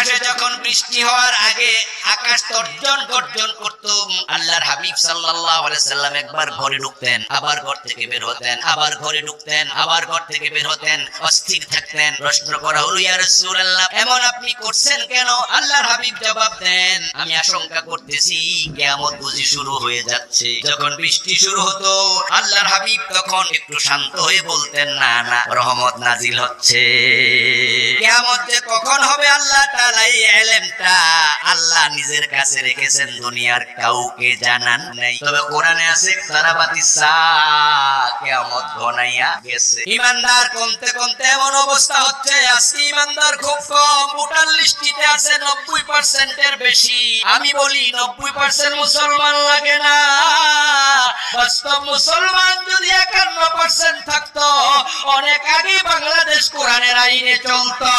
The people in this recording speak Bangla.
মাসে যখন বৃষ্টি হওয়ার আগে আকাশ তর্জন গর্জন করত, আল্লাহর হাবিব সাল্লাল্লাহু আলাইহি সাল্লাম একবার ঘরে ঢুকতেন, আবার ঘর থেকে বের হতেন, আবার ঘরে ঢুকতেন, আবার ঘর থেকে বের হতেন, অস্থির থাকতেন। প্রশ্ন করা হলো, ইয়া রাসূলুল্লাহ, এমন আপনি করছেন কেন? আল্লাহর হাবিব জবাব দেন, আমি আশঙ্কা করতেছি কিয়ামত বুঝি শুরু হয়ে যাচ্ছে। যখন বৃষ্টি শুরু হতো, আল্লাহর হাবিব তখন একটু শান্ত হয়ে বলতেন, না না, রহমত নাজিল হচ্ছে। কিয়ামত যে কখন হবে আল্লাহ তাআলা এই ইলমটা আল্লাহ নিজের কাছে রেখেছেন, দুনিয়ার কাউকে জানান নাই। তবে কোরআনে আছে সারাবাতিস সাআ, কিয়ামত ঘনাইয়া গেছে। ঈমানদার কমতে কমতে এমন অবস্থা হচ্ছে, আজকে ঈমানদার খুব কম, ভোটার লিস্টিতে আছে 90% এর বেশি। আমি বলি 90% মুসলমান লাগে না, বাস্তব মুসলমান যদি 51% থাকতো, অনেক আগে বাংলাদেশ কোরআনের আইনে চলতো।